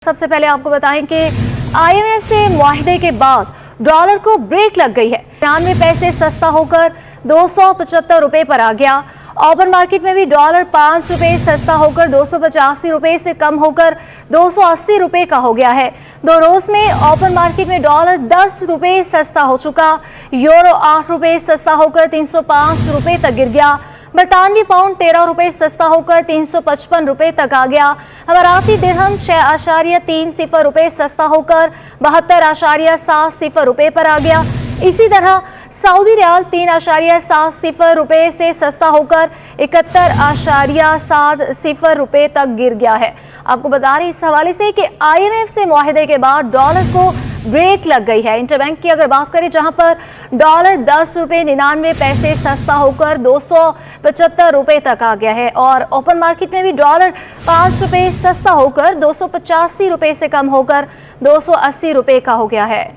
सबसे पहले आपको बताएं कि आईएमएफ से मुआहदे के बाद डॉलर को ब्रेक लग गई है। 93 पैसे सस्ता होकर 275 रुपए पर आ गया। ओपन मार्केट में भी डॉलर 5 रुपए सस्ता होकर 285 रुपए से कम होकर 280 रुपए का हो गया है। 2 रोज में ओपन मार्केट में डॉलर 10 रुपए सस्ता हो चुका। यूरो 8 रुपए सस्ता होकर 305 रुपए तक गिर गया। बरतानवी पाउंड 13 रुपए सस्ता होकर 355 रुपए तक आ गया। अमाराती दिरहम 6.30 रुपए सस्ता होकर 72.70 रुपए पर आ गया। इसी तरह सऊदी रियाल 3.70 रुपए से सस्ता होकर 71.70 रुपए तक गिर गया है। आपको बता रहे इस हवाले से कि आईएमएफ से मुआहदे के बाद डॉलर को ब्रेक लग गई है। इंटरबैंक की अगर बात करें जहां पर डॉलर 10 रुपए 99 पैसे सस्ता होकर 275 रुपए तक आ गया है और ओपन मार्केट में भी डॉलर 5 रुपए सस्ता होकर 285 रुपए से कम होकर 280 रुपए का हो गया है।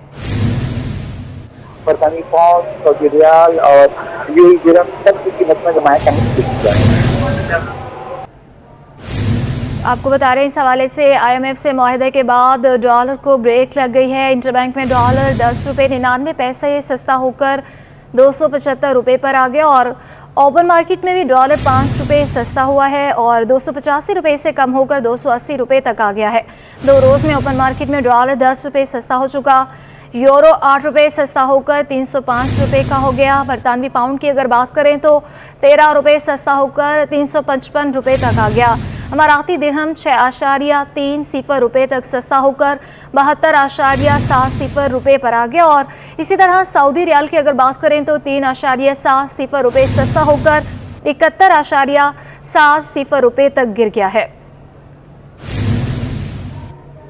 बरतानी पाउंड, सऊदी रियाल और यूएई दिरहम सब की कीमत में जमाया करने की आपको बता रहे हैं इस हवाले से आईएमएफ से मुआहदे के बाद डॉलर को ब्रेक लग गई है। इंटरबैंक में डॉलर 10 रुपए 99 पैसे सस्ता होकर 275 रुपए पर आ गया और ओपन मार्केट में भी डॉलर 5 रुपए सस्ता हुआ है और 285 रुपए से कम होकर 280 रुपए तक आ गया है। 2 रोज में ओपन मार्केट में डॉलर 10 रुपए सस्ता हो चुका। यूरो 8 रुपए सस्ता होकर 305 रुपए का हो गया। बरतानवी पाउंड की अगर बात करें तो 13 रुपए सस्ता होकर 355 रुपए तक आ गया। अमाराती दिरहम 6.30 रुपए तक सस्ता होकर 72.70 रुपए पर आ गया और इसी तरह सऊदी रियाल की अगर बात करें तो 3.70 रुपए सस्ता होकर 71.70 रुपए तक गिर गया है।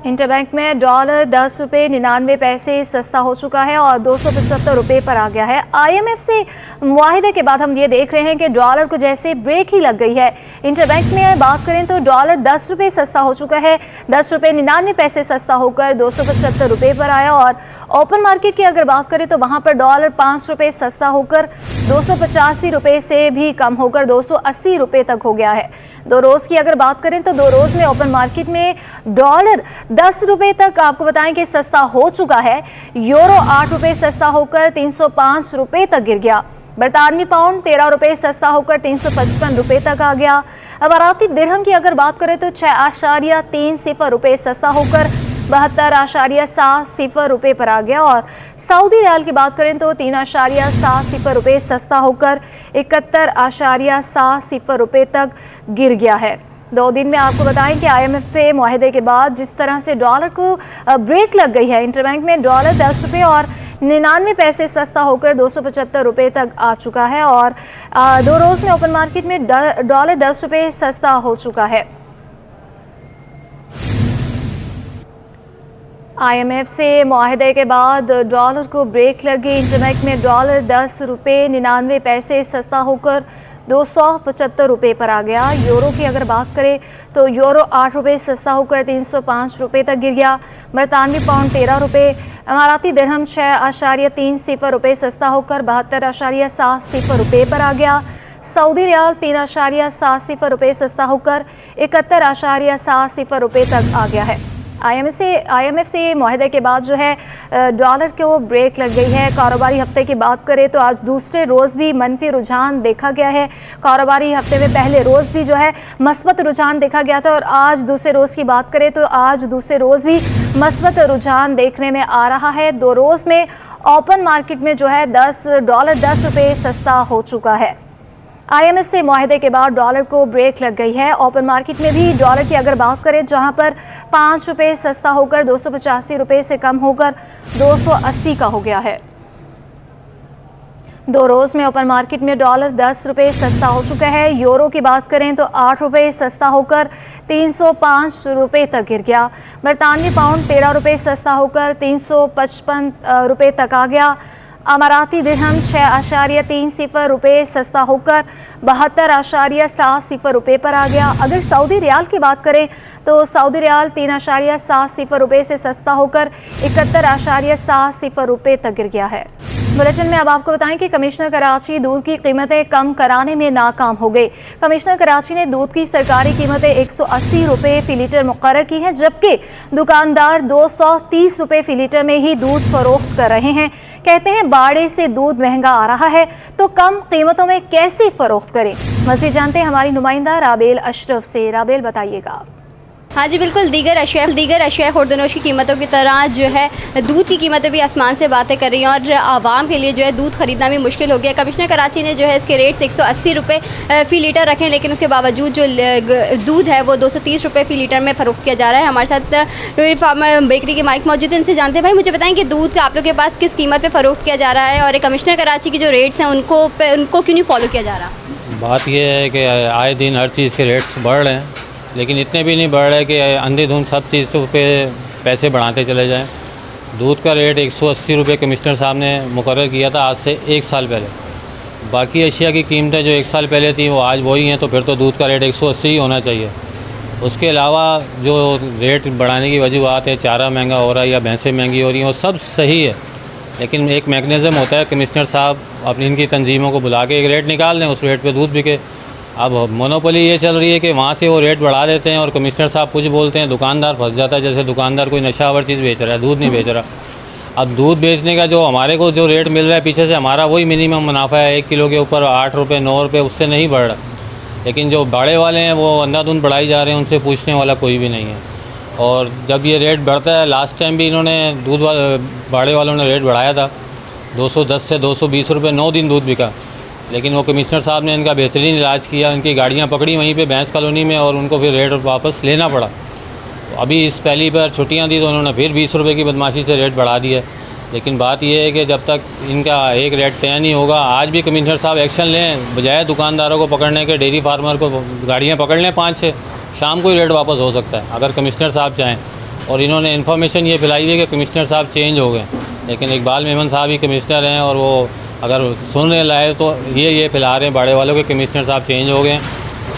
इंटरबैंक में डॉलर 10 रुपए 99 पैसे सस्ता हो चुका है और 275 रुपए पर आ गया है। आईएमएफ से मुआहदे के बाद हम ये देख रहे हैं कि डॉलर को जैसे ब्रेक ही लग गई है। इंटरबैंक में बात करें तो डॉलर 10 रुपए सस्ता हो चुका है, 10 रुपए 99 पैसे सस्ता होकर 275 रुपए पर आया और ओपन मार्केट की अगर बात करें तो वहां पर डॉलर 5 रुपए सस्ता होकर 285 रुपए से भी कम होकर 280 रुपए तक हो गया है। 2 रोज की अगर बात करें तो 2 रोज में ओपन मार्केट में डॉलर 10 रुपए तक आपको बताएं कि सस्ता हो चुका है। यूरो 8 रुपए सस्ता होकर 305 रुपए तक गिर गया। बरतानवी पाउंड 13 रुपए सस्ता होकर 355 रुपए तक आ गया। अमाराती दिरहम की अगर बात करें तो 6.30 रुपए सस्ता होकर 72.70 रुपए पर आ गया और सऊदी रियाल की बात करें तो 3.70 रुपए सस्ता होकर 71.70 रुपए तक गिर गया है। 2 दिन में आपको बताएं कि आईएमएफ से मुआहदे के बाद जिस तरह से डॉलर को ब्रेक लग गई है। इंटरबैंक में डॉलर 10 रुपए और 99 पैसे सस्ता होकर 275 रुपए तक आ चुका है और 2 रोज में ओपन मार्केट में डॉलर 10 रुपए सस्ता हो चुका है। आईएमएफ से मुआहदे के बाद डॉलर को ब्रेक लगी। इंटरबैंक में डॉलर 10 रुपए 99 पैसे सस्ता होकर 275 रुपए पर आ गया। यूरो की अगर बात करें तो यूरो 8 रुपए सस्ता होकर 305 रुपए तक गिर गया। बरतानवी पाउंड 13 रुपए, अमाराती दिरहम 6.30 रुपए सस्ता होकर 72.70 रुपए पर आ गया। सऊदी रियाल 3.70 रुपए सस्ता होकर 71.70 रुपए तक आ गया है। आईएमएफ से मुआहदे के बाद जो है डॉलर को ब्रेक लग गई है। कारोबारी हफ्ते की बात करें तो आज दूसरे रोज़ भी मनफी रुझान देखा गया है। कारोबारी हफ्ते में पहले रोज़ भी जो है मस्बत रुझान देखा गया था और आज दूसरे रोज़ की बात करें तो आज दूसरे रोज़ भी मस्बत रुझान देखने में आ रहा है। 2 रोज़ में ओपन मार्केट में जो है डॉलर 10 रुपये सस्ता हो चुका है। आईएमएफ से मुआहदे के बाद डॉलर को ब्रेक लग गई है। ओपन मार्केट में भी डॉलर की अगर बात करें जहां पर 5 रुपये सस्ता होकर 285 रुपये से कम होकर 280 का हो गया है। 2 रोज में ओपन मार्केट में डॉलर 10 रुपये सस्ता हो चुका है। यूरो की बात करें तो 8 रुपये सस्ता होकर 305 रुपये तक गिर गया। बरतानवी पाउंड 13 रुपये सस्ता होकर 355 रुपये तक आ गया। अमाराती दिरहम 6.30 रुपये सस्ता होकर 72.70 रुपये पर आ गया। अगर सऊदी रियाल की बात करें तो सऊदी रियाल 3.70 रुपये से सस्ता होकर 71.70 रुपये तक गिर गया है। बुलेटिन में अब आपको बताएं कि कमिश्नर कराची दूध की कीमतें कम कराने में नाकाम हो गए। कमिश्नर कराची ने दूध की सरकारी कीमतें 180 रुपये फी लीटर मुकर्रर की हैं, जबकि दुकानदार 230 रुपये फी लीटर में ही दूध फरोख्त कर रहे हैं। कहते हैं बाड़े से दूध महंगा आ रहा है तो कम कीमतों में कैसे फरोख्त करें। मज़ीद जानते हैं हमारी नुमाइंदा राबेल अशरफ से। राबेल, बताइएगा। हाँ जी बिल्कुल, दीगर अशिया खुर्दनोश की कीमतों की तरह जो है दूध की कीमतें भी आसमान से बातें कर रही हैं और आवाम के लिए जो है दूध ख़रीदना भी मुश्किल हो गया। कमिश्नर कराची ने जो है इसके रेट्स 180 रुपये फ़ी लीटर रखे, लेकिन उसके बावजूद जो दूध है वो 230 रुपये फ़ी लीटर में फ़रोख्त किया जा रहा है। हमारे साथ रोहित फार्मर बेकरी के माइक मौजूद हैं, इनसे जानते हैं। भाई मुझे बताएं कि दूध आप लोग के पास किस कीमत पर फ़रोख्त किया जा रहा है और कमिश्नर कराची की जो रेट्स हैं उनको क्यों नहीं फॉलो किया जा रहा? बात यह है कि आए दिन हर चीज़ के रेट्स बढ़ रहे हैं, लेकिन इतने भी नहीं बढ़ रहे कि अंधेधुंध सब चीज़ों पे पैसे बढ़ाते चले जाएं। दूध का रेट 180 रुपये कमिश्नर साहब ने मुकर्रर किया था आज से 1 साल पहले। बाकी अशिया की कीमतें जो 1 साल पहले थी वो आज वही हैं, तो फिर तो दूध का रेट 180 ही होना चाहिए। उसके अलावा जो रेट बढ़ाने की वजूहत है, चारा महंगा हो रहा है या भैंसें महंगी हो रही हैं, वो सब सही है, लेकिन एक मैकेनिज़्म होता है, कमिश्नर साहब अपनी इनकी तंजीमों को बुला के एक रेट निकाल दें, उस रेट पे दूध बिके। अब मोनोपोली ये चल रही है कि वहाँ से वो रेट बढ़ा देते हैं और कमिश्नर साहब कुछ बोलते हैं, दुकानदार फंस जाता है। जैसे दुकानदार कोई नशावर चीज़ बेच रहा है, दूध नहीं बेच रहा। अब दूध बेचने का जो हमारे को जो रेट मिल रहा है पीछे से, हमारा वही मिनिमम मुनाफा है, 1 किलो के ऊपर 8 रुपये 9 रुपये, उससे नहीं बढ़ रहा। लेकिन जो बड़े वाले हैं वो अंधाधुंध बढ़ाई जा रहे हैं, उनसे पूछने वाला कोई भी नहीं है। और जब ये रेट बढ़ता है, लास्ट टाइम भी इन्होंने बड़े वालों ने रेट बढ़ाया था 210 से 220 रुपये, 9 दिन दूध बिका, लेकिन वो कमिश्नर साहब ने इनका बेहतरीन इलाज किया, उनकी गाड़ियाँ पकड़ी वहीं पे भैंस कॉलोनी में और उनको फिर रेट वापस लेना पड़ा। तो अभी इस पहली बार छुट्टियाँ दी तो उन्होंने फिर 20 रुपये की बदमाशी से रेट बढ़ा दिया। लेकिन बात यह है कि जब तक इनका एक रेट तय नहीं होगा, आज भी कमिश्नर साहब एक्शन लें, बजाय दुकानदारों को पकड़ने के, डेयरी फार्मर को गाड़ियाँ पकड़ लें 5-6, शाम को ही रेट वापस हो सकता है अगर कमिश्नर साहब चाहें। और इन्होंने इन्फॉर्मेशन ये फैलाई है कि कमिश्नर साहब चेंज हो गए, लेकिन इकबाल मेमन साहब ही कमिश्नर हैं और वो अगर सुनने लाए तो ये फैला रहे हैं बड़े वालों के कमिश्नर साहब चेंज हो गए।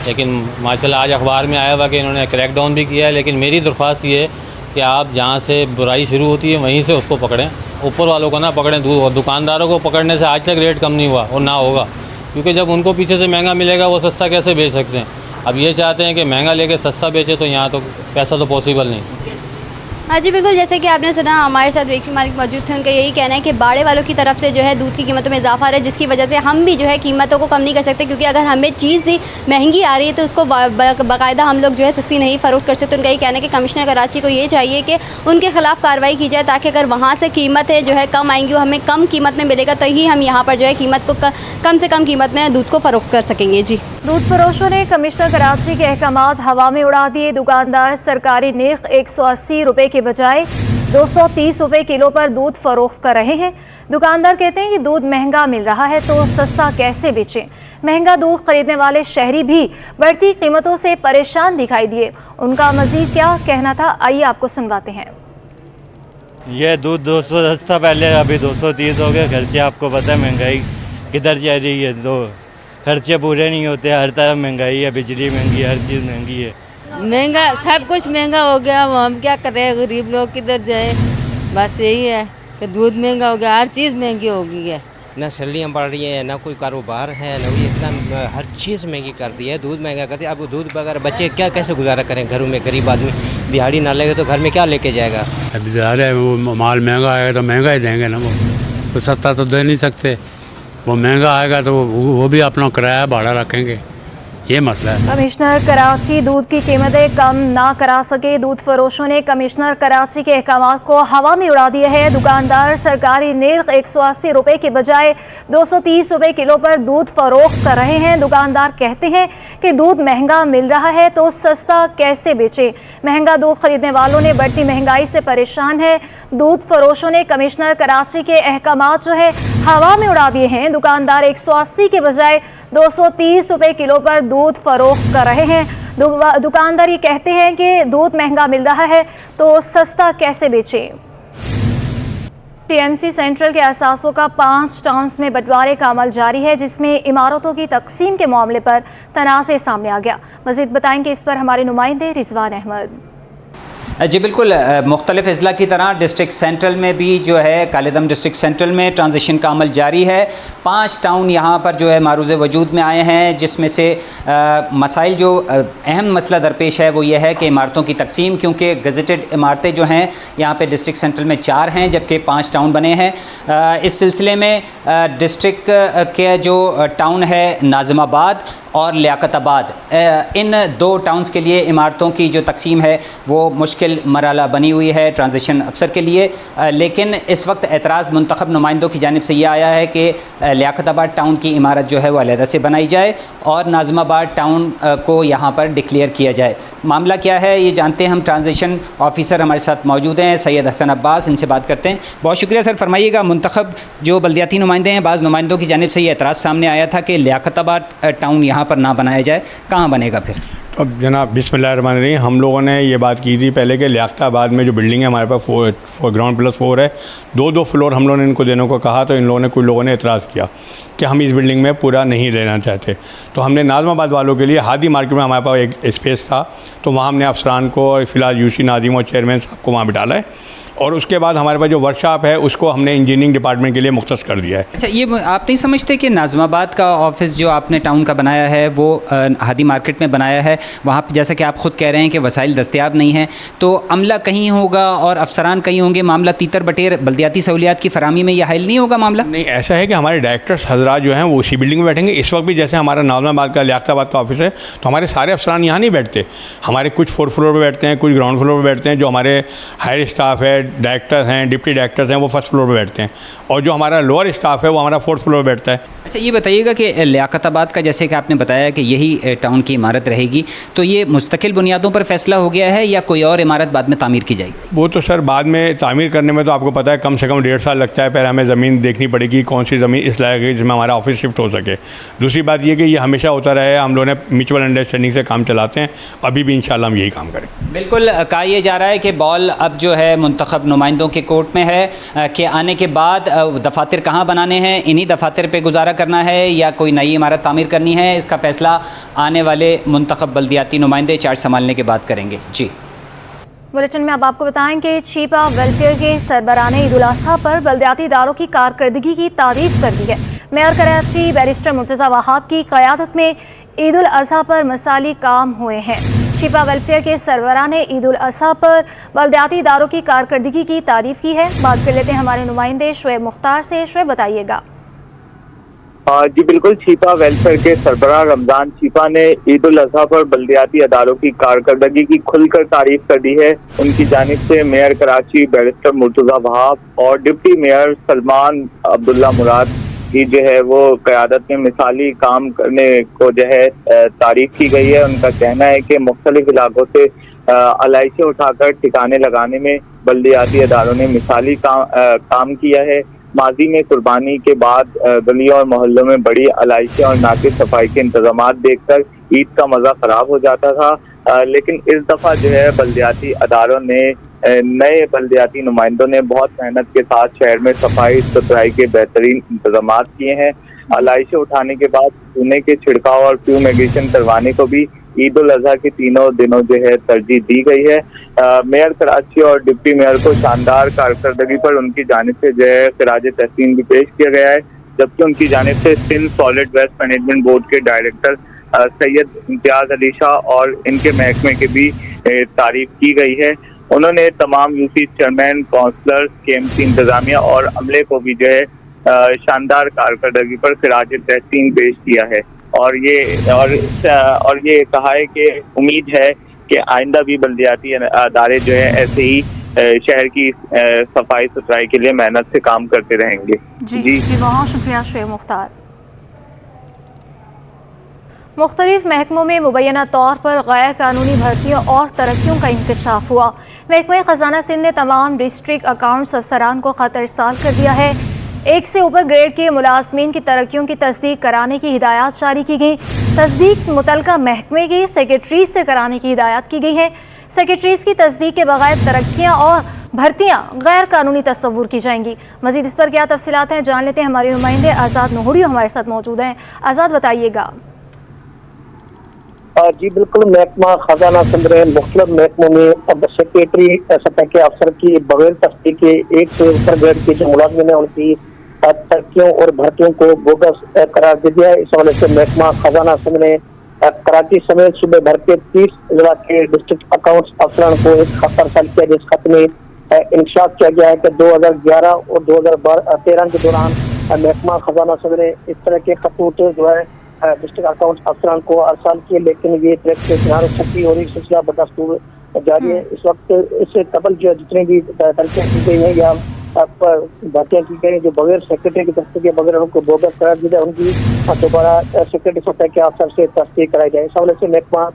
लेकिन माशाल्लाह आज अखबार में आया हुआ कि इन्होंने क्रैकडाउन भी किया है। लेकिन मेरी दरख्वास्त ये है कि आप जहाँ से बुराई शुरू होती है वहीं से उसको पकड़ें, ऊपर वालों को ना पकड़ें। दुकानदारों को पकड़ने से आज तक रेट कम नहीं हुआ और ना होगा, क्योंकि जब उनको पीछे से महंगा मिलेगा वो सस्ता कैसे बेच सकते हैं। अब ये चाहते हैं कि महंगा लेके सस्ता बेचे, तो यहाँ तो पैसा तो पॉसिबल नहीं। हाँ जी बिल्कुल, जैसे कि आपने सुना, हमारे साथ बेकरी मालिक मौजूद थे, उनका यही कहना है कि बाड़े वालों की तरफ से जो है दूध की कीमतों में इजाफा आ रहा है, जिसकी वजह से हम भी जो है कीमतों को कम नहीं कर सकते, क्योंकि अगर हमें चीज़ महंगी आ रही है तो उसको बाकायदा हम लोग जो है सस्ती नहीं फ़रोख्त कर सकते। उनका यही कहना है कि कमिश्नर कराची को ये चाहिए कि उनके ख़िलाफ़ कार्रवाई की जाए, ताकि अगर वहाँ से कीमतें जो है कम आएंगी, हमें कम कीमत में मिलेगा, तो ही हम यहाँ पर जो है कीमत को कम से कम कीमत में दूध को फ़रोख्त कर सकेंगे। जी, दूध फरोशों ने कमिश्नर कराची के अहकामात हवा में उड़ा दिए। दुकानदार सरकारी निर्ख 180 रुपये के बजाय 230 रुपये किलो पर दूध फरोख्त कर रहे हैं। दुकानदार कहते हैं कि दूध महंगा मिल रहा है तो सस्ता कैसे बेचें। महंगा दूध खरीदने वाले शहरी भी बढ़ती कीमतों से परेशान दिखाई दिए। उनका मजीद क्या कहना था, आइए आपको सुनवाते हैं। ये दूध 210 था पहले, अभी 230 हो गया। खर्चे आपको पता है महंगाई किधर जा रही है, तो खर्चे पूरे नहीं होते, हर तरफ महंगाई है, बिजली महंगी है, हर चीज़ महंगी है। महंगा सब कुछ महंगा हो गया, वो हम क्या करें, गरीब लोग किधर जाए। बस यही है कि दूध महंगा हो गया, हर चीज़ महंगी हो गई है। ना सैलरियाँ बढ़ रही हैं, ना कोई कारोबार है, ना कोई इतना, हर चीज़ महंगी कर दी है, दूध महंगा कर दिया। अब दूध वगैरह बच्चे क्या कैसे गुजारा करें घरों में, गरीब आदमी दिहाड़ी ना लगे तो घर में क्या लेके जाएगा। अब ज़ाहिर है वो माल महंगा आएगा तो महंगा ही देंगे ना, वो सस्ता तो दे नहीं सकते। वो महंगा आएगा तो वो भी अपना किराया भाड़ा रखेंगे, ये मसला है। कमिश्नर कराची दूध की कीमतें कम ना करा सके। दूध फरोशों ने कमिश्नर कराची के अहकामात को हवा में उड़ा दिए हैं। दुकानदार सरकारी निर्ख 180 रुपये के बजाय 230 रुपये किलो पर दूध फरोख्त कर रहे हैं। दुकानदार कहते हैं कि दूध महंगा मिल रहा है तो सस्ता कैसे बेचे। महंगा दूध खरीदने वालों ने बढ़ती महंगाई से परेशान है। दूध फरोशों ने कमिश्नर कराची के अहकामात जो है हवा में उड़ा दिए हैं। दुकानदार 180 के बजाय 230 रुपये किलो पर दूध फरोख्त कर रहे हैं। दुकानदार ये कहते हैं कि दूध महंगा मिल रहा है तो सस्ता कैसे बेचें। टीएमसी सेंट्रल के असासों का 5 टाउन्स में बंटवारे का अमल जारी है, जिसमें इमारतों की तकसीम के मामले पर तनाज़े सामने आ गया। मज़ीद बताएंगे इस पर हमारे नुमाइंदे रिजवान अहमद। जी बिल्कुल, मुख्तलिफ अज़ला की तरह डिस्ट्रिक्ट सेंट्रल में भी जो है कालेदम डिस्ट्रिक्ट सेंट्रल में ट्रांजिशन का अमल जारी है। 5 टाउन यहाँ पर जो है मारूज़ वजूद में आए हैं, जिसमें से मसाइल जो अहम मसला दरपेश है वो ये है कि इमारतों की तकसीम, क्योंकि गज़ेटेड इमारतें जो हैं यहाँ पे डिस्ट्रिक्ट सेंट्रल में 4 हैं जबकि 5 टाउन बने हैं। इस सिलसिले में डिस्ट्रिक्ट के जो टाउन है नाज़िमाबाद और लियाकताबाद, इन 2 टाउन्स के लिए इमारतों की जो तकसीम है वो मुश्किल मरहला बनी हुई है ट्रांजिशन अफसर के लिए। लेकिन इस वक्त एतराज़ मुंतखब नुमाइंदों की जानिब से ये आया है कि लियाकताबाद टाउन की इमारत जो है वो अलहदा से बनाई जाए और नाज़िमाबाद टाउन को यहाँ पर डिक्लेयर किया जाए। मामला क्या है ये जानते हैं हम। ट्रांजिशन ऑफिसर हमारे साथ मौजूद हैं सैयद हसन अब्बास, इनसे बात करते हैं। बहुत शुक्रिया सर। फरमाइएगा, मुंतखब जो बल्दियाती नुमाइंदे हैं, बाज़ नुमाइंदों की जानिब से ये एतराज़ सामने आया था कि लियाकताबाद टाउन यहाँ पर ना बनाया जाए, कहाँ बनेगा फिर? अब जनाब बिस्मिल्लाहिर्रहमानिर्रहीम, हम लोगों ने ये बात की थी पहले कि लियाकताबाद में जो बिल्डिंग है हमारे पास 4 ग्राउंड +4 है, 2 फ्लोर हम लोगों ने इनको देने को कहा, तो इन लोगों ने कुछ लोगों ने एतराज़ किया कि हम इस बिल्डिंग में पूरा नहीं रहना चाहते। तो हमने नाज़िमाबाद वालों के लिए हादी मार्केट में हमारे पास एक स्पेस था, तो वहाँ हमने अफसरान को और फ़िलहाल यूसी नाज़िम और चेयरमैन साहब को वहाँ बिठाला है और उसके बाद हमारे पास जो वर्कशॉप है उसको हमने इंजीनियरिंग डिपार्टमेंट के लिए मुख्तस कर दिया है। अच्छा, ये आप नहीं समझते कि नाज़िमाबाद का ऑफिस जो आपने टाउन का बनाया है वो हादी मार्केट में बनाया है, वहाँ पर जैसा कि आप ख़ुद कह रहे हैं कि वसाइल दस्तयाब नहीं हैं, तो अमला कहीं होगा और अफसरान कहीं होंगे, मामला तीतर बटेर बल्दियाती सहूलियात की फरामी में यह हल नहीं होगा मामला? नहीं, ऐसा है कि हमारे डायरेक्टर्स हजरात जो हैं वो उसी बिल्डिंग में बैठेंगे। इस वक्त भी जैसे हमारा नाज़िमाबाद का लियाकताबाद का ऑफिस है, तो हमारे सारे अफसरान यहाँ नहीं बैठते, हमारे कुछ 4th फ्लोर पर बैठते हैं, कुछ ग्राउंड फ्लोर पर बैठते हैं। जो हमारे हायर स्टाफ है, डायरेक्टर हैं, डिप्टी डायरेक्टर्स हैं, वो 1st फ्लोर पे बैठते हैं और जो हमारा लोअर स्टाफ है वो हमारा 4th फ्लोर पे बैठता है। अच्छा, ये बताइएगा कि लियाकताबाद का जैसे कि आपने बताया कि यही टाउन की इमारत रहेगी, तो ये मुस्तकिल बुनियादों पर फैसला हो गया है या कोई और इमारत बाद में तामीर की जाएगी? वो तो सर बाद में तामीर करने में तो आपको पता है कम से कम 1.5 साल लगता है। पहले हमें ज़मीन देखनी पड़ेगी कौन सी ज़मीन इस लायक है जिसमें हमारा ऑफिस शिफ्ट हो सके। दूसरी बात ये कि ये हमेशा होता रहे, हम लोगों ने म्यूचुअल अंडरस्टैंडिंग से काम चलाते हैं, अभी भी इंशाल्लाह हम यही काम करें। बिल्कुल, कहा यह जा रहा है कि बॉल अब जो है मुंतखब नुमाइंदों के कोर्ट में है कि आने के बाद दफातर कहाँ बनाने हैं, इन्हीं दफातर पे गुजारा करना है या कोई नई इमारत तामीर करनी है, इसका फ़ैसला आने वाले मुंतखब बल्दियाती नुमाइंदे चार्ज संभालने के बाद करेंगे। जी, बुलेटिन में अब आपको बताएं कि छिपा वेलफेयर के सरबराह ने ईद उल अज़हा पर बल्दियाती इदारों की कारकर्दगी की तारीफ़ कर दी है। मेयर कराची बैरिस्टर मुर्तज़ा वहाब की क़यादत में ईद उल अज़हा पर मिसाली काम हुए हैं। छिपा वेलफेयर के सरबराह ने ईद उल अज़हा पर बल्दियाती इदारों की कारकर्दगी की तारीफ़ की है। बात कर लेते हैं हमारे नुमाइंदे शुएब मुख्तार से। शुएब, बताइएगा। जी बिल्कुल, छिपा वेलफेयर के सरबराह रमजान छिपा ने ईद उल अज़हा पर बल्दियाती अदारों की कारकर्दगी की खुलकर तारीफ कर दी है। उनकी जानिब से मेयर कराची बैरिस्टर मुर्तज़ा वहाब और डिप्टी मेयर सलमान अब्दुल्ला मुराद की जो है वो क़यादत में मिसाली काम करने को जो है तारीफ की गई है। उनका कहना है कि मुख्तलिफ इलाकों से अलाइशें उठाकर ठिकाने लगाने में बल्दियाती अदारों ने मिसाली काम किया है। माजी में कुर्बानी के बाद गलियों और मोहल्लों में बड़ी अलाइशें और नाकिस सफाई के इंतजाम देखकर ईद का मज़ा ख़राब हो जाता था, लेकिन इस दफ़ा जो है बल्दियाती अदारों ने नए बल्दियाती नुमाइंदों ने बहुत मेहनत के साथ शहर में सफाई सुथराई के बेहतरीन इंतजाम किए हैं। अलाइशें उठाने के बाद चूने के छिड़काव और फ्यूमेगेशन करवाने को भी ईद उल अज़हा के तीनों दिनों जो है तरजीह दी गई है। मेयर कराची और डिप्टी मेयर को शानदार कारकर्दगी पर उनकी जानिब से जो है खिराज तहसीन भी पेश किया गया है, जबकि उनकी जानिब से Sindh solid waste management board के डायरेक्टर सैयद इम्तियाज अली शाह और इनके महकमे की भी तारीफ की गई है। उन्होंने तमाम यूसी चेयरमैन, काउंसलर्स, KMC इंतजामिया और अमले को भी जो है शानदार कारकर्दगी पर खिराज तहसीन पेश किया है और ये कहा है कि उम्मीद है कि आइंदा भी बल्दियाती अदारे जो है ऐसे ही शहर की सफाई सुथराई के लिए मेहनत से काम करते रहेंगे। जी बहुत शुक्रिया शुएब मुख्तार। मुख्तलिफ महकमों में मुबैना तौर पर गैर कानूनी भर्तियों और तरक्कियों का इंकशाफ हुआ। महकमा खजाना सिंध ने तमाम डिस्ट्रिक्ट अकाउंट्स अफसरान को खत इरसाल कर दिया है। 1 से ऊपर ग्रेड के मुलाजमीन की तरक्कियों की तस्दीक कराने की हिदायत जारी की गई। तस्दीक मुतलका महकमे की सेक्रेटरीज से कराने की हिदायत की गई है। सेक्रेटरीज की तस्दीक के बगैर तरक्कियाँ और भर्तियां गैर कानूनी तस्वुर की जाएंगी। मजीद इस पर क्या तफसीलात हैं जान लेते हैं। हमारे नुमाइंदे आज़ाद नूहुरियो हमारे साथ मौजूद हैं। आज़ाद, बताइएगा। जी बिल्कुल, महकमा खजाना सिंध मुख्तलिफ महकमों में अब सेक्रेटरी सतह के अफसर की बगैर तस्दीक के 1 से ऊपर ग्रेड के जो मुलाजिम है उनकी तरक्कियों और भर्तियों को बोगस करार दे दिया है। इस हवाले से महकमा खजाना सिंध ने कराची समेत सूबे भर के 30 जिला के डिस्ट्रिक्ट अकाउंट्स अफसरान को एक खत अरसल किया, जिस खत में इंकशाफ किया गया है कि 2011 और 2013 के दौरान महकमा खजाना सिंध ने इस तरह के खतूत जो है डिस्ट्रिक्ट अकाउंट अफसरान को अरसाल किए, लेकिन ये प्रैक्टिस नार छपी और एक सिलसिला बदस्तूर जारी है। इस वक्त इससे कबल जो जितनी भी तरक्कियां की गई हैं या भर्तियाँ की गई जो बगैर सेक्रेटरी की तस्दीक के बगैर उनको बोगस करार दी जाए, उनकी दोबारा सेक्रेटरी सतह के अफसर से तस्दीक कराई जाए। इस हवाले से महकमा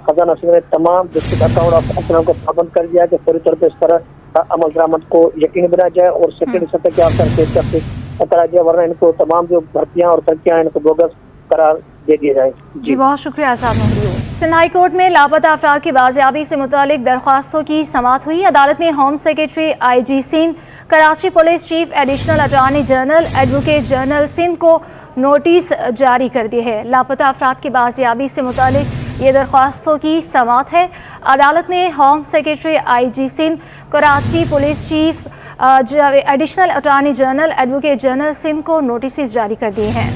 खजाना सिंध ने तमाम डिस्ट्रिक्ट अकाउंट अफसरों को पाबंद कर दिया है कि पूरी तौर पर इस पर अमल दरामद को यकीनी बनाया जाए और सेक्रेटरी सतह के अफसर से तस्दीक कराया जाए, वरना इनको तमाम जो भर्तियाँ और तरक्कियाँ इनको बोगस करार दे दिए जाए। जी बहुत शुक्रिया आज़ाद नूहुरियो। सिंध हाई कोर्ट में लापता अफराद की बाजियाबी से मुतालिक दरख्वास्तों की समाअत हुई। अदालत ने home secretary IG Sindh, Karachi police chief, additional attorney general, advocate general Sindh को नोटिस जारी कर दिए है। लापता अफराद की बाजियाबी से मुतालिक ये दरख्वास्तों की समाअत है। अदालत ने home secretary IG Sindh, Karachi police chief, additional attorney general, advocate general Sindh को नोटिस जारी कर दिए हैं।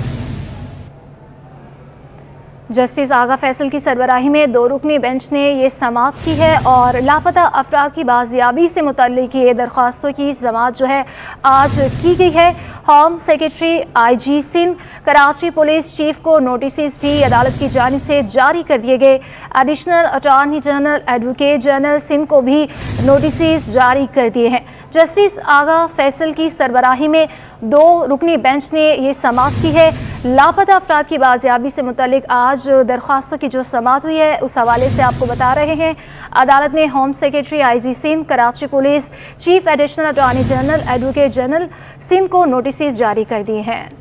जस्टिस आगा फैसल की सरबराही में 2 रुकनी बेंच ने ये समाअत की है और लापता अफराद की बाजियाबी से मुतल्लिक ये दरख्वास्तों की समाअत जो है आज की गई है। Home secretary IG Sindh, Karachi police chief को नोटिस भी अदालत की जानिब से जारी कर दिए गए। Additional attorney general, advocate general Sindh को भी नोटिस जारी कर दिए हैं। जस्टिस आगा फैसल की सरबराही में 2 रुकनी बेंच ने ये समाअत की है। लापता अफराद की बाजियाबी से मुतल्लिक आज दरख्वास्तों की जो समाअत हुई है उस हवाले से आपको बता रहे हैं। अदालत ने home secretary IG Sindh, Karachi police chief, additional attorney general, advocate general Sindh को नोटिस जारी कर दिए हैं।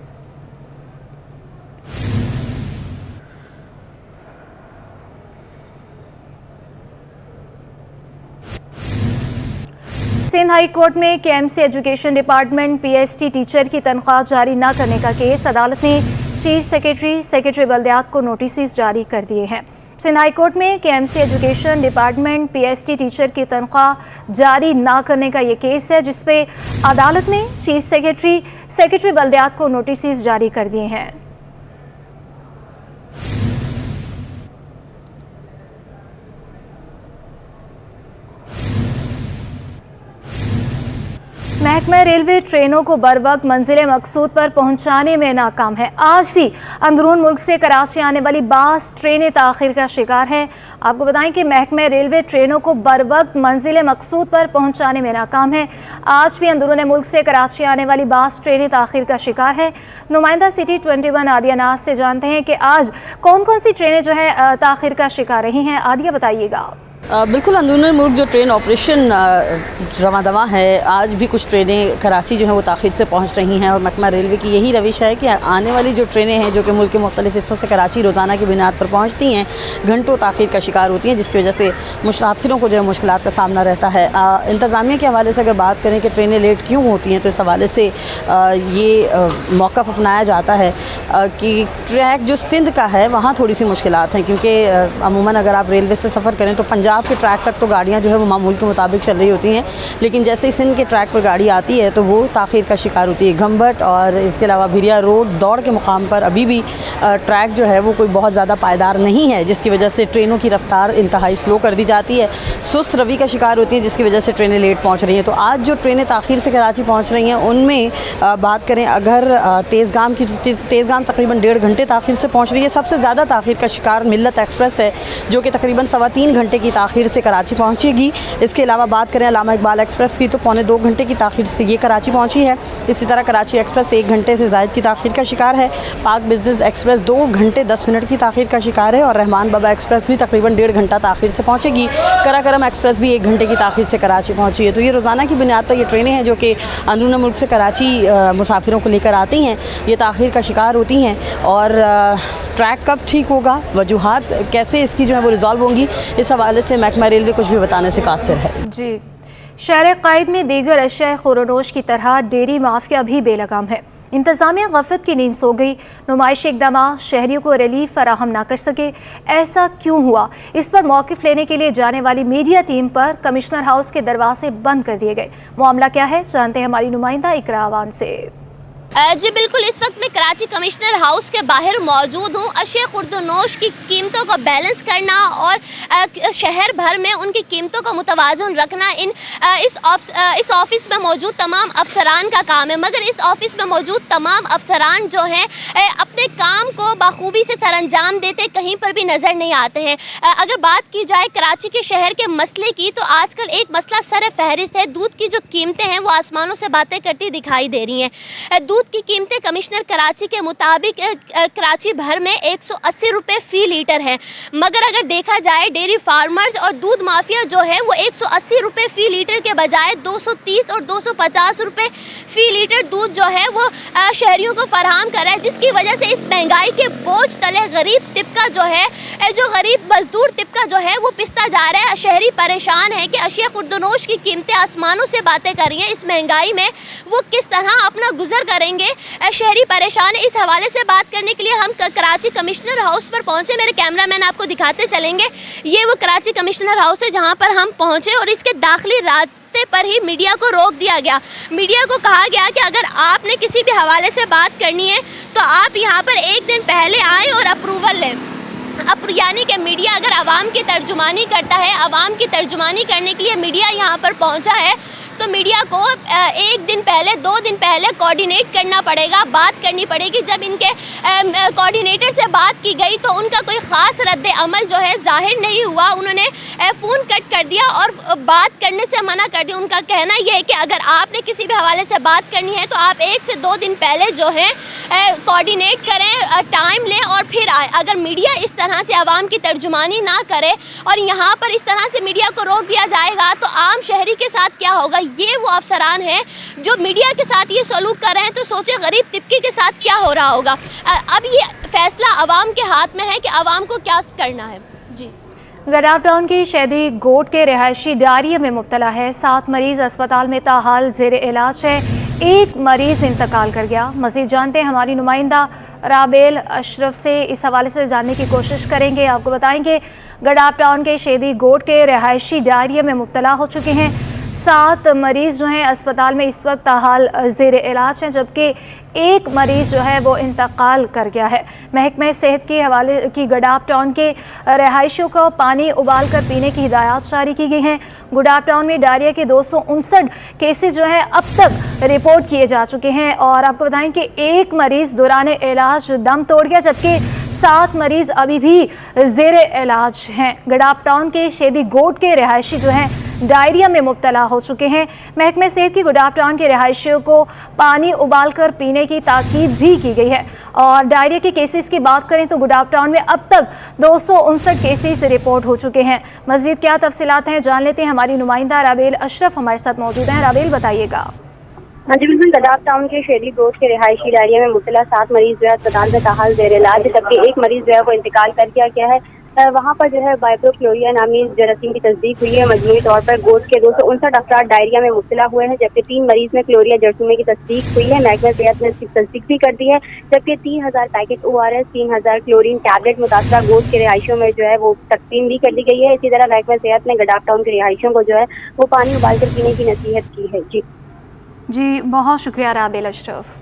सिंध हाई कोर्ट में KMC education department PST teacher की तनख्वाह जारी न करने का केस, अदालत ने चीफ सेक्रेटरी, सेक्रेटरी बल्दियात को नोटिस जारी कर दिए हैं। सिंध हाई कोर्ट में KMC education department PST teacher की तनख्वाह जारी न करने का ये केस है, जिसपे अदालत ने चीफ सेक्रेटरी, सेक्रेटरी बल्दियात को नोटिस जारी कर दिए हैं। महकमा रेलवे ट्रेनों को बर वक्त मंजिल मकसूद पर पहुंचाने में नाकाम है। आज भी अंदरून मुल्क से कराची आने वाली 22 ट्रेनें ताख़ीर का शिकार हैं। आपको बताएं कि महकमा रेलवे ट्रेनों को बर वक्त मंजिल मकसूद पर पहुंचाने में नाकाम है। आज भी अंदरून मुल्क से कराची आने वाली 22 ट्रेनें ताख़ीर का शिकार है। नुमाइंदा सिटी 21 आदिया नाज से जानते हैं कि आज कौन कौन सी ट्रेनें जो है ताख़ीर का शिकार रही हैं। आदिया, बताइएगा। बिल्कुल, अंदरूनी मुल्क जो ट्रेन ऑपरेशन रवा दवा है, आज भी कुछ ट्रेनें कराची जो हैं वो ताख़ीर से पहुंच रही हैं और महकमा रेलवे की यही रविश है कि आने वाली जो ट्रेनें हैं जो कि मुल्क के मुख्तलिफ़ हिस्सों से कराची रोज़ाना की बुनियाद पर पहुंचती हैं, घंटों ताख़ीर का शिकार होती हैं, जिसकी वजह से मुसाफिरों को जो है मुश्किलात का सामना रहता है। इंतज़ामिया के हवाले से अगर बात करें कि ट्रेनें लेट क्यों होती हैं, तो इस हवाले से ये मौक़िफ़ अपनाया जाता है कि ट्रैक जो सिंध का है वहाँ थोड़ी सी मुश्किलात हैं, क्योंकि अमूमन अगर आप रेलवे से सफ़र करें तो पंजाब के ट्रैक तक तो गाड़ियाँ जो है वो मामूल के मुताबिक चल रही होती हैं, लेकिन जैसे ही सिंध के ट्रैक पर गाड़ी आती है तो वो ताख़ीर का शिकार होती है। घंबट और इसके अलावा भिरिया रोड दौड़ के मुकाम पर अभी भी ट्रैक जो है वो कोई बहुत ज़्यादा पायदार नहीं है, जिसकी वजह से ट्रेनों की रफ्तार इंतहाई स्लो कर दी जाती है, सुस्त रवि का शिकार होती है, जिसकी वजह से ट्रेनें लेट पहुँच रही हैं। तो आज जो ट्रेनें ताख़ीर से कराची पहुँच रही हैं उनमें बात करें अगर तेज़गाम की, तेज़गाम तकरीबन 1.5 घंटे ताख़ीर से पहुँच रही है। सबसे ज़्यादा ताख़ीर का शिकार मिल्लत एक्सप्रेस है, जो कि तकरीबन 3.25 घंटे की ताख़ीर से कराची पहुंचेगी। इसके अलावा बात करें अल्लामा इकबाल एक्सप्रेस की तो 2.25 घंटे की ताख़ीर से ये कराची पहुंची है। इसी तरह कराची एक्सप्रेस 1 घंटे से ज़ायद की ताख़ीर का शिकार है। पाक बिजनेस एक्सप्रेस 2 घंटे 10 मिनट की ताख़ीर का शिकार है और रहमान बाबा एक्सप्रेस भी तकरीबन 1.5 घंटा ताख़ीर से पहुँचेगी। कराकरम एक्सप्रेस भी 1 घंटे की ताख़ीर से कराची पहुँची है। तो ये रोज़ाना की बुनियाद पर ये ट्रेनें हैं जो कि अंदरून मुल्क से कराची मुसाफिरों को लेकर आती हैं, ये ताख़ीर का शिकार होती हैं। और ट्रैक कब ठीक होगा, वजूहात कैसे इसकी जो है वो रिजॉल्व होंगी, इस हवाले से महकमा रेलवे कुछ भी बताने से कासिर है। जी शहर कायद में दीगर अशिया खुरनोश की तरह डेयरी माफिया भी बेलगाम है। इंतजामिया गफलत की नींद सो गई। नुमाइशी इक़दाम शहरियों को रिलीफ फराहम ना कर सके, ऐसा क्यों हुआ? इस पर मौक़िफ़ लेने के लिए जाने वाली मीडिया टीम पर कमिश्नर हाउस के दरवाजे बंद कर दिए गए। मामला क्या है, जानते हैं हमारी नुमाइंदा इकरा अवान से। जी बिल्कुल, इस वक्त मैं कराची कमिश्नर हाउस के बाहर मौजूद हूँ। अशिया खुर्दनोश की कीमतों को बैलेंस करना और शहर भर में उनकी कीमतों को मुतवाज़ुन रखना इस ऑफिस में मौजूद तमाम अफसरान का काम है। मगर इस ऑफिस में मौजूद तमाम अफसरान जो हैं अपने काम को बखूबी से सरअंजाम देते कहीं पर भी नज़र नहीं आते हैं। अगर बात की जाए कराची के शहर के मसले की, तो आजकल एक मसला सर फहरिस्त है। दूध की जो कीमतें हैं वो आसमानों से बातें करती दिखाई दे रही हैं। दूध की कीमतें कमिश्नर कराची के मुताबिक कराची भर में 180 रुपये फ़ी लीटर है। मगर अगर देखा जाए डेयरी फार्मर्स और दूध माफिया जो है वो 180 रुपये फ़ी लीटर के बजाय 230 और 250 रुपये फ़ी लीटर दूध जो है वो शहरियों को फराहम कर रहा है, जिसकी वजह से इस महंगाई के बोझ तले गरीब तिबका जो है, जो गरीब मजदूर तिबका जो है वो पिसता जा रहा है। शहरी परेशान है कि अशिया खुर्दनोश की कीमतें आसमानों से बातें कर रही हैं। इस महंगाई में वो किस तरह अपना गुजर करेंगे, शहरी परेशान है। इस हवाले से बात करने के लिए हम कराची कमिश्नर हाउस पर पहुंचे। मेरे कैमरामैन आपको दिखाते चलेंगे। ये वो कराची कमिश्नर हाउस है जहां पर हम पहुंचे और इसके दाखिली रास्ते पर ही मीडिया को रोक दिया गया। मीडिया को कहा गया कि अगर आपने किसी भी हवाले से बात करनी है तो आप यहाँ पर एक दिन पहले आए और अप्रूवल लें। यानी कि मीडिया अगर आवाम की तर्जुमानी करता है, आवाम की तर्जुमानी करने के लिए मीडिया यहाँ पर पहुँचा है, तो मीडिया को एक दिन पहले, 2 दिन पहले कोऑर्डिनेट करना पड़ेगा, बात करनी पड़ेगी। जब इनके कोऑर्डिनेटर से बात की गई तो उनका कोई ख़ास रद्द अमल जो है ज़ाहिर नहीं हुआ। उन्होंने फ़ोन कट कर दिया और बात करने से मना कर दिया। उनका कहना यह है कि अगर आपने किसी भी हवाले से बात करनी है तो आप 1 से 2 दिन पहले जो है कोऑर्डिनेट करें, टाइम लें और फिर आए। अगर मीडिया इस तरह से आवाम की तर्जुमानी ना करे और यहाँ पर इस तरह से मीडिया को रोक दिया जाएगा तो आम शहरी के साथ क्या होगा? ये वो अफसरान हैं जो मीडिया के साथ ये सलूक कर रहे हैं, तो सोचे गरीब तिबके के साथ क्या हो रहा होगा। अब ये फैसला आवाम के हाथ में है कि आवाम को क्या करना है। जी, गडाफ टाउन की शैदी गोट के रिहायशी डायरिया में मुब्तला है। 7 मरीज अस्पताल में ताहाल ज़ेर इलाज है। 1 मरीज इंतकाल कर गया। मज़ीद जानते हैं हमारी नुमाइंदा राबेल अशरफ से। इस हवाले से जानने की कोशिश करेंगे। आपको बताएंगे गडाफ टाउन के शैदी गोट के रिहायशी डायरिया में मुब्तला हो चुके हैं। 7 मरीज़ जो हैं अस्पताल में इस वक्त ताहाल ज़ेर इलाज हैं, जबकि 1 मरीज़ जो है वो इंतकाल कर गया है। महकमा सेहत के हवाले की गडाफ टाउन के रहायशियों को पानी उबाल कर पीने की हिदायत जारी की गई हैं। गडाफ टाउन में डायरिया के 259 केसेस जो हैं अब तक रिपोर्ट किए जा चुके हैं और आपको बताएं कि 1 मरीज़ दौरान इलाज दम तोड़ गया, जबकि 7 मरीज़ अभी भी ज़ेर इलाज हैं। गडाफ टाउन के शैदी गोट के रहायशी जो हैं डायरिया में मुब्तला हो चुके हैं। महकमे सेहत की गडाफ टाउन के रहायशियों को पानी उबाल कर पीने की ताकीद भी की गई है। और डायरिया के केसेस की बात करें तो गडाफ टाउन में अब तक 259 केसेस रिपोर्ट हो चुके हैं। मज़ीद क्या तफसीलात हैं जान लेते हैं। हमारी नुमाइंदा राबेल अशरफ हमारे साथ मौजूद हैं। राबेल, बताइएगा। हाँ जी बिल्कुल, गडाफ टाउन के शहरी गोट के रिहायशी डायरिया में मुब्तला 7 मरीज जो है अस्पताल में ताहाल ज़ेर इलाज, जबकि 1 मरीज जो है वो इंतकाल कर दिया गया है। वहाँ पर जो है बाइप्रोक्लोरिया नामी जरासीम की तस्दीक हुई है। मजमूई तौर पर गोट के 259 अफराद डायरिया में मुब्तला हुए हैं, जबकि 3 मरीज में क्लोरिया जरसीमे की तस्दीक हुई है। महकमा सेहत ने इसकी तस्दीक भी कर दी है, जबकि 3000 पैकेट ORS, 3000 क्लोरीन टैबलेट मुतासरा गोट के रिहायशियों में जो है वो तकसीम भी कर दी गई है। इसी तरह महकमा सेहत ने गडाफ टाउन के रिहायशियों को जो है वो पानी उबाल कर पीने की नसीहत की है। जी, बहुत शुक्रिया राबेल अशरफ।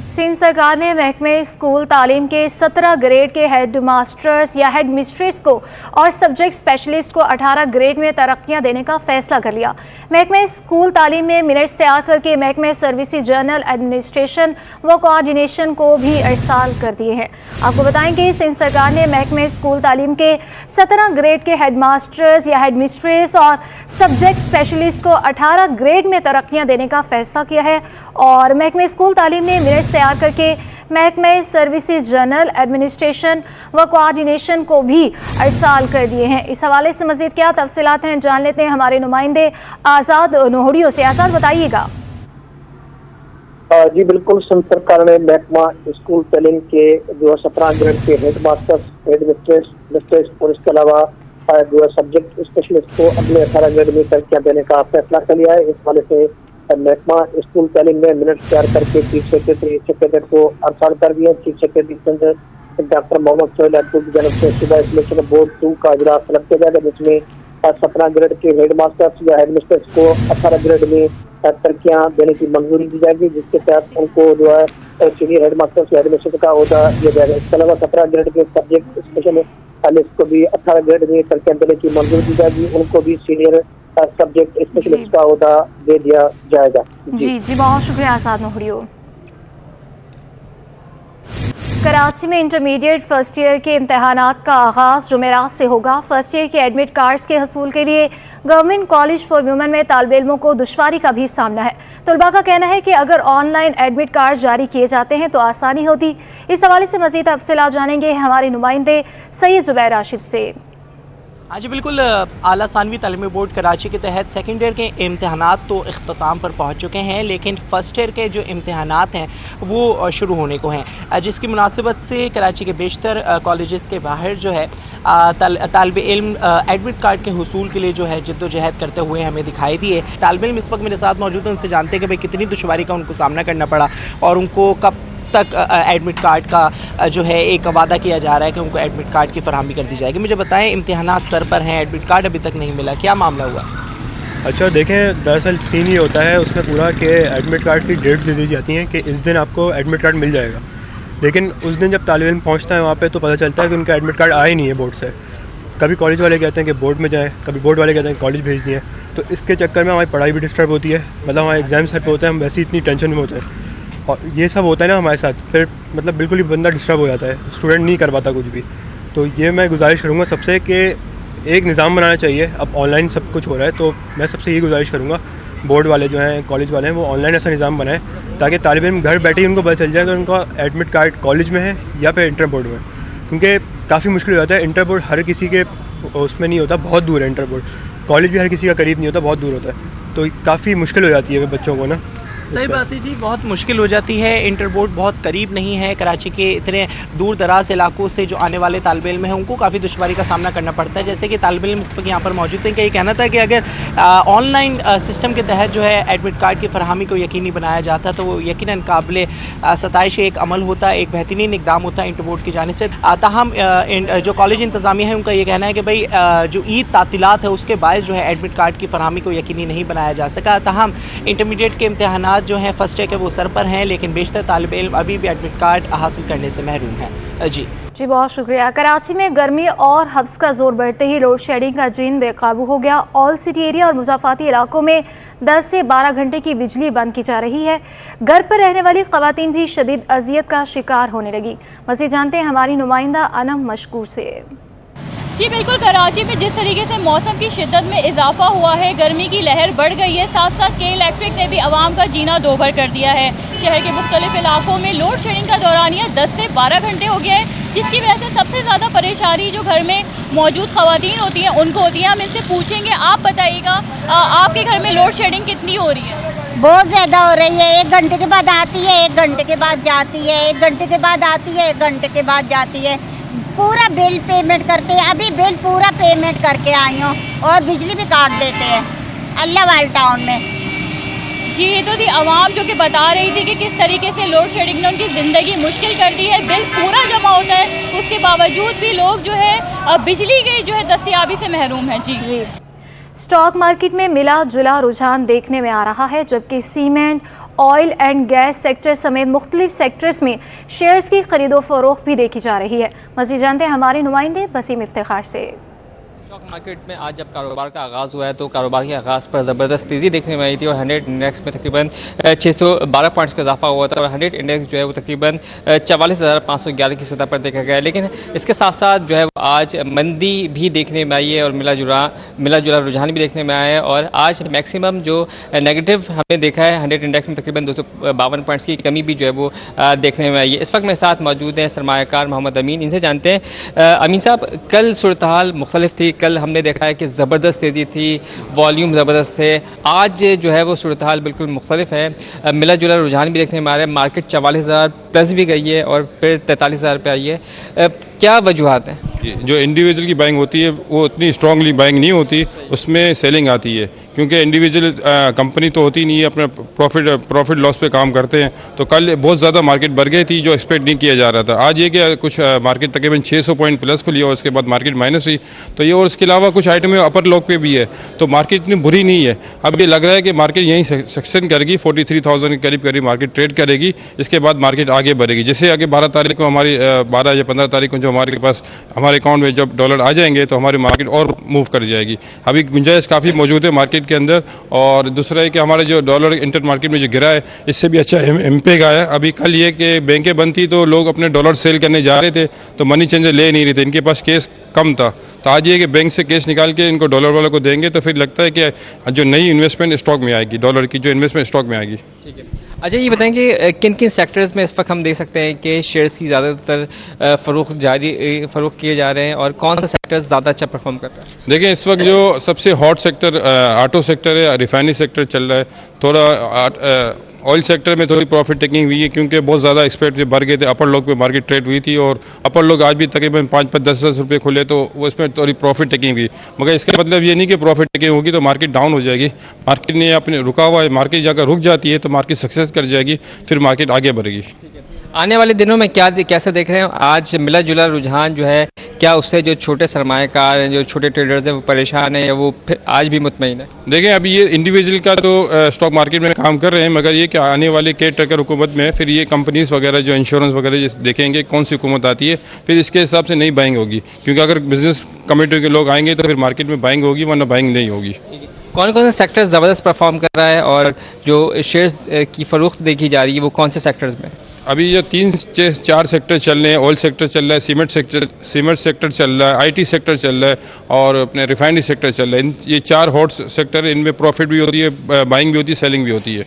सिंध सरकार ने महकमे स्कूल तालीम के 17 ग्रेड के हेड मास्टर्स या हेड मिस्ट्रेस को और सब्जेक्ट स्पेशलिस्ट को 18 ग्रेड में तरक्कियां देने का फैसला कर लिया। महकमे स्कूल तालीम ने मिनट्स तैयार करके महकमे सर्विसेज जनरल एडमिनिस्ट्रेशन व कोऑर्डिनेशन को भी अरसाल कर दिए हैं। आपको बताएंगे सिंध सरकार ने महकमे स्कूल तालीम के 17 ग्रेड के हेड मास्टर्स या हेड मिस्ट्रेस और सब्जेक्ट स्पेशलिस्ट को 18 ग्रेड में तरक्कियां देने का फैसला किया है। और महकमे स्कूल तालीम ने मिनट्स तैयार करके महकमे सर्विसेज जनरल एडमिनिस्ट्रेशन व कोऑर्डिनेशन को भी अरसाल कर दिए हैं। इस हवाले से मज़ीद क्या तफसीलात हैं जान लेते हैं हमारे नुमाइंदे आज़ाद नोहड़ियों से। आज़ाद, बताइएगा। जी बिल्कुल, सिंध सरकार ने महकमा स्कूल तालीम के जो 17 ग्रेड के हेड मास्टर्स, हेड मिस्ट्रेस और इसके अलावा जो है सब्जेक्ट स्पेशलिस्ट को अगले 18 ग्रेड में तरक्कियां देने का फैसला कर लिया है। इस वाले से महकमा स्कूल तैलीम ने मिनट तैयार करके चीफ सेक्रेटरी को अरसाल कर दिया। Chief secretary doctor Mohammad Sohail Abdul की जानब से सुबह सिलेक्शन बोर्ड 2 का इजलास तलब किया जाएगा, जिसमें 17 ग्रेड के हेड मास्टर्स या हेड मिस्टर्स को 18 ग्रेड में तरक्कियां देने की मंजूरी दी जाएगी, जिसके तहत उनको जो है सीनियर हेड मास्टर्स या हेड मिस्टर्स का ओहदा दिया जाएगा। इसके अलावा 17 ग्रेड के सब्जेक्ट स्पेशलिस्ट को भी 18 ग्रेड में तरक्कियां देने की मंजूरी दी जाएगी, उनको भी सीनियर सब्जेक्ट स्पेशलिस्ट का ओहदा दे दिया जाएगा। जी बहुत शुक्रिया आसाद नोहरियो। कराची में इंटरमीडिएट फर्स्ट ईयर के इम्तहानात का आगाज़ जुमेरात से होगा। फर्स्ट ईयर के एडमिट कार्ड्स के हसूल के लिए गवर्नमेंट कॉलेज फॉर वुमेन में तालिब इल्मों को दुश्वारी का भी सामना है। तलबा का कहना है कि अगर ऑनलाइन एडमिट कार्ड जारी किए जाते हैं तो आसानी होती। इस हवाले से मज़ीद तफसीलात जानेंगे हमारे नुमाइंदे सैयद ज़ुबैर राशिद से। हाँ जी बिल्कुल, आला सानवी तालीमी बोर्ड कराची के तहत सेकेंड ईयर के इम्तहानात तो इख्तिताम पर पहुँच चुके हैं, लेकिन फ़र्स्ट ईयर के जो इम्तहानात हैं वो शुरू होने को हैं, जिसकी मुनासिबत से कराची के बेशतर कॉलेजेस के बाहर जो है तालिब इल्म एडमिट कार्ड के हुसूल के लिए जो है जद्दोजहद करते हुए हमें दिखाई दिए। तालिब इल्म इस वक्त मेरे साथ मौजूद हैं, उनसे जानते हैं कि भाई कितनी दुश्वारी का उनको सामना करना पड़ा और उनको कब तक एडमिट कार्ड का जो है एक वादा किया जा रहा है कि उनको एडमिट कार्ड की फरहमी कर दी जाएगी। मुझे बताएं, इम्तिहानात सर पर हैं, एडमिट कार्ड अभी तक नहीं मिला, क्या मामला हुआ? अच्छा देखें, दरअसल सीन ये होता है उसमें पूरा कि एडमिट कार्ड की डेट्स दे दी जाती हैं कि इस दिन आपको एडमिट कार्ड मिल जाएगा, लेकिन उस दिन जब तालिब इल्म पहुँचता है वहाँ पे तो पता चलता है कि उनका एडमिट कार्ड आया ही नहीं है बोर्ड से। कभी कॉलेज वाले कहते हैं कि बोर्ड में जाएँ, कभी बोर्ड वाले कहते हैं कॉलेज भेज दिए। तो इसके चक्कर में हमारी पढ़ाई भी डिस्टर्ब होती है, मतलब हमारे एग्ज़ाम सर पे होते हैं, हम वैसे ही इतनी टेंशन में होते हैं और ये सब होता है ना हमारे साथ, फिर मतलब बिल्कुल ही बंदा डिस्टर्ब हो जाता है, स्टूडेंट नहीं कर पाता कुछ भी। तो ये मैं गुजारिश करूँगा सबसे कि एक निज़ाम बनाना चाहिए। अब ऑनलाइन सब कुछ हो रहा है तो मैं सबसे ये गुजारिश करूँगा बोर्ड वाले जो हैं, कॉलेज वाले हैं, वो ऑनलाइन ऐसा निज़ाम बनाएं ताकि तालिब इल्म घर बैठे ही उनको पता चल जाए कि उनका एडमिट कार्ड कॉलेज में है या फिर इंटर बोर्ड में, क्योंकि काफ़ी मुश्किल हो जाता है। इंटर बोर्ड हर किसी के उसमें नहीं होता, बहुत दूर है इंटर बोर्ड, कॉलेज भी हर किसी का करीब नहीं होता, बहुत दूर होता है, तो काफ़ी मुश्किल हो जाती है बच्चों को ना। सही बात है जी, बहुत मुश्किल हो जाती है। इंटर बोर्ड बहुत करीब नहीं है, कराची के इतने दूर दराज इलाकों से जो आने वाले तालिब इल्म हैं उनको काफ़ी दुश्वारी का सामना करना पड़ता है। जैसे कि तालिब इल्म इस वक्त यहाँ पर मौजूद हैं, कि ये कहना था कि अगर ऑनलाइन सिस्टम के तहत जो है एडमिट कार्ड की फरहमी को यकीनी बनाया जाता तो वो यकीनन काबिल सताइश एक अमल होता, एक बेहतरीन इकदाम होता इंटर बोर्ड की जानिब से। ताहम जो कॉलेज इंतज़ामिया है उनका ये कहना है कि भाई जो ईद तातीलात है उसके बायस जो है एडमिट कार्ड की फरहमी को यकीनी नहीं बनाया जा सका। ताहम इंटरमीडिएट के इम्तहानात जो हैं फर्स्ट ईयर के वो सर पर हैं, लेकिन बेशतर तालिब इल्म अभी भी एडमिट कार्ड हासिल करने से महरूम हैं। जी बहुत शुक्रिया। कराची में गर्मी और हब्स का जोर बढ़ते ही लोड शेडिंग का जीन बेकाबू हो गया। ऑल सिटी एरिया और मुजाफाती इलाकों में 10 से 12 घंटे की बिजली बंद की जा रही है। घर पर रहने वाली खवातीन भी शदीद अजियत का शिकार होने लगी। मज़ीद जानते हैं हमारी नुमाइंदा अनम मशकूर से। जी बिल्कुल, कराची में जिस तरीके से मौसम की शिद्दत में इजाफा हुआ है, गर्मी की लहर बढ़ गई है, साथ साथ के इलेक्ट्रिक ने भी आवाम का जीना दोभर कर दिया है। शहर के मुख्तलिफ इलाकों में लोड शेडिंग का दौरानिया 10 से 12 घंटे हो गया है, जिसकी वजह से सबसे ज़्यादा परेशानी जो घर में मौजूद खवातीन होती हैं उनको होती है। हम इनसे पूछेंगे, आप बताइएगा आपके घर में लोड शेडिंग कितनी हो रही है? बहुत ज़्यादा हो रही है। 1 घंटे के बाद आती है, 1 घंटे के बाद जाती है, 1 घंटे के बाद आती है, 1 घंटे के बाद जाती है। पूरा बिल पेमेंट करते हैं, अभी बिल पूरा पेमेंट करके आई हूँ और बिजली भी काट देते हैं अल्लाह वाल टाउन में। जी ये तो थी आवाम जो कि बता रही थी कि किस तरीके से लोड शेडिंग ने उनकी ज़िंदगी मुश्किल कर दी है। बिल पूरा जमा होता है, उसके बावजूद भी लोग जो है बिजली की जो है दस्तयाबी से महरूम है। जी स्टॉक मार्केट में मिला जुला रुझान देखने में आ रहा है, जबकि cement, oil and gas sector समेत मुख्तलिफ सेक्टर्स में शेयर्स की खरीदो फरोख्त भी देखी जा रही है। मज़ीद जानते हैं हमारे नुमाइंदे वसीम इफ्तिखार से। स्टॉक मार्केट में आज जब कारोबार का आगाज़ हुआ है तो कारोबार के आगाज़ पर ज़बरदस्त तेज़ी देखने में आई थी और 100 इंडेक्स में तकरीबन 612 पॉइंट्स का इजाफा हुआ था और 100 इंडेक्स जो है वो तकरीबन 44,511 की सतह पर देखा गया। लेकिन इसके साथ साथ जो है आज मंदी भी देखने में आई है और मिला जुला रुझान भी देखने में आया है। और आज मैक्सिमम जो नेगेटिव हमने देखा है 100 इंडेक्स में तकरीबन 252 पॉइंट्स की कमी भी जो है वो देखने में आई है। इस वक्त मेरे साथ मौजूद हैं सरमायाकार मोहम्मद अमीन, इनसे जानते हैं। अमीन साहब, कल सूरत हाल मुख्तलिफ थी, कल हमने देखा है कि ज़बरदस्त तेज़ी थी, वॉल्यूम ज़बरदस्त थे। आज जो है वो सूरत हाल बिल्कुल मुख्तलिफ है, मिला जुला रुझान भी देखने में आ रहा है। मार्केट 44,000 प्लस भी गई है और फिर 43,000 पे आई है। क्या वजूहत हैं? जो इंडिविजुअल की बाइंग होती है वो उतनी स्ट्रांगली बाइंग नहीं होती, उसमें सेलिंग आती है, क्योंकि इंडिविजुअल कंपनी तो होती नहीं है, अपना प्रॉफिट लॉस पे काम करते हैं। तो कल बहुत ज़्यादा मार्केट बढ़ गई थी जो एक्सपेक्ट नहीं किया जा रहा था। आज ये कि कुछ मार्केट तकरीबन 600 पॉइंट प्लस खुली और उसके बाद मार्केट माइनस हुई। तो ये और इसके अलावा कुछ आइटम अपर लॉक पे भी है, तो मार्केट इतनी बुरी नहीं है। अब ये लग रहा है कि मार्केट यहीं सेक्शन करेगी, 43,000 के करीब मार्केट ट्रेड करेगी। इसके बाद मार्केट आगे बढ़ेगी। जैसे आगे 12 तारीख को हमारी 12 या 15 तारीख को जो हमारे पास हमारे अकाउंट में जब डॉलर आ जाएंगे तो हमारी मार्केट और मूव कर जाएगी। अभी गुंजाइश काफ़ी मौजूद है मार्केट के अंदर। और दूसरा है कि हमारे जो डॉलर इंटर मार्केट में जो गिरा है इससे भी अच्छा इम्पैक्ट आया। अभी कल ये कि बैंकें बंद थी तो लोग अपने डॉलर सेल करने जा रहे थे तो मनी चेंजर ले नहीं रहे थे, इनके पास कैश कम था। तो आज ये कि बैंक से कैश निकाल के इनको डॉलर वालों को देंगे तो फिर लगता है कि जो नई इन्वेस्टमेंट स्टॉक में आएगी, डॉलर की जो इन्वेस्टमेंट स्टॉक में आएगी। ठीक है, अच्छा ये बताएं कि किन किन सेक्टर्स में इस वक्त हम देख सकते हैं कि शेयर्स की ज़्यादातर फ़रोख्त किए जा रहे हैं और कौन सा सेक्टर ज़्यादा अच्छा परफॉर्म कर रहा है? देखिए इस वक्त जो सबसे हॉट सेक्टर ऑटो सेक्टर है, रिफाइनरी सेक्टर चल रहा है। थोड़ा ऑयल सेक्टर में थोड़ी प्रॉफिट टेकिंग हुई है क्योंकि बहुत ज़्यादा एक्सपेक्ट बढ़ गए थे। अपर लॉक पे मार्केट ट्रेड हुई थी और अपर लॉक आज भी तकरीबन 5-10 रुपये खुले, तो वो इसमें थोड़ी प्रॉफिट टेकिंग हुई। मगर इसका मतलब ये नहीं कि प्रॉफिट टेकिंग होगी तो मार्केट डाउन हो जाएगी। मार्केट ने अपने रुका हुआ है, मार्केट जाकर रुक जाती है तो मार्केट सक्सेस कर जाएगी, फिर मार्केट आगे बढ़ेगी। आने वाले दिनों में कैसे देख रहे हैं? आज मिला जुला रुझान जो है, क्या उससे जो छोटे सरमाएकार हैं, जो छोटे ट्रेडर्स हैं वो परेशान हैं या वो फिर आज भी मुतमईन है? देखें अभी ये इंडिविजुअल का तो स्टॉक मार्केट में काम कर रहे हैं, मगर ये कि आने वाले केयर टेकर हुकूमत में फिर ये कंपनीज वगैरह जो इंश्योरेंस वगैरह देखेंगे कौन सी हुकूमत आती है, फिर इसके हिसाब से नई बाइंग होगी। क्योंकि अगर बिजनेस कम्युनिटी के लोग आएंगे तो फिर मार्केट में बाइंग होगी, वरना बाइंग नहीं होगी। कौन कौन से सेक्टर ज़बरदस्त परफॉर्म कर रहा है और जो शेयर्स की फ़रोख्त देखी जा रही है वो कौन से सेक्टर्स में? अभी ये 3-4 सेक्टर चल रहे हैं। ऑयल सेक्टर चल रहा है, सीमेंट सेक्टर चल रहा है, आईटी सेक्टर चल रहा है और अपने रिफाइनरी सेक्टर चल रहा है। ये 4 हॉट सेक्टर, इनमें प्रॉफिट भी होती है, बाइंग भी होती है, सेलिंग भी होती है।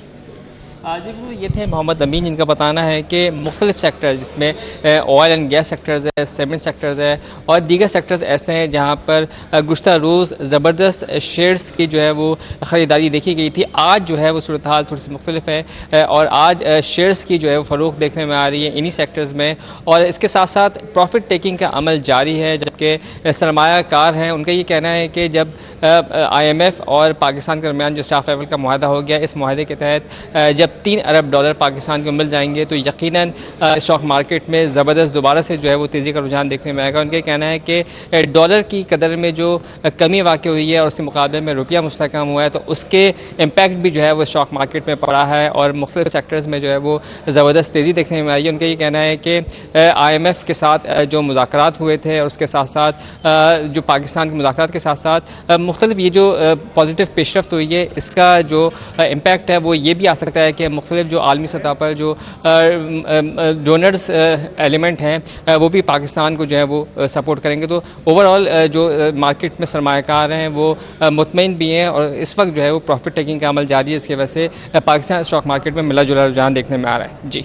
जी ये थे मोहम्मद अमीन, जिनका बताना है कि मुख्तलिफ सेक्टर जिसमें ऑयल एंड गैस सेक्टर्स है, सीमेंट सेक्टर्स है और दीगर सेक्टर्स ऐसे हैं जहां पर गुज़श्ता रोज़ ज़बरदस्त शेयर्स की जो है वो ख़रीदारी देखी गई थी। आज जो है वो सूरत हाल थोड़ी सी मुख्तलिफ है और आज शेयर्स की जो है वो फ़रोख्त देखने में आ रही है इन्हीं सेक्टर्स में। और इसके साथ साथ प्रॉफिट टेकिंग का अमल जारी है, जबकि सरमायाकार हैं उनका ये कहना है कि जब IMF और पाकिस्तान के दरमियान जो स्टाफ लेवल का मुआहदा हो गया, इस मुआहदे के तहत जब 3 अरब डॉलर पाकिस्तान को मिल जाएंगे तो यकीनन स्टॉक मार्केट में ज़बरदस्त दोबारा से जो है वो तेज़ी का रुझान देखने में आएगा। उनका कहना है कि डॉलर की कदर में जो कमी वाक़ हुई है और उसके मुकाबले में रुपया मुस्तहकम हुआ है तो उसके इम्पैक्ट भी जो है वो स्टॉक मार्केट में पड़ा है और मुख्तलिफ सेक्टर्स में जो है वो ज़बरदस्त तेज़ी देखने में आई है। उनका ये कहना है कि IMF के साथ जो मुज़ाकरात हुए थे और उसके साथ साथ जो पाकिस्तान के मुज़ाकरात के साथ साथ मुख्तलिफ ये जो पॉजिटिव पेशरफ्त हुई है, इसका जो इम्पैक्ट है वो ये भी आ सकता है कि मुख्तलिफ जो आलमी सतह पर जो डोनर्स एलिमेंट हैं वो भी पाकिस्तान को जो है वो सपोर्ट करेंगे। तो ओवरऑल जो मार्केट में सरमायाकार हैं वो मुतमईन भी हैं और इस वक्त जो है वो प्रॉफिट टेकिंग का अमल जारी है। इसकी वजह से पाकिस्तान स्टॉक मार्केट में मिला जुला रुझान देखने में आ रहा है। जी।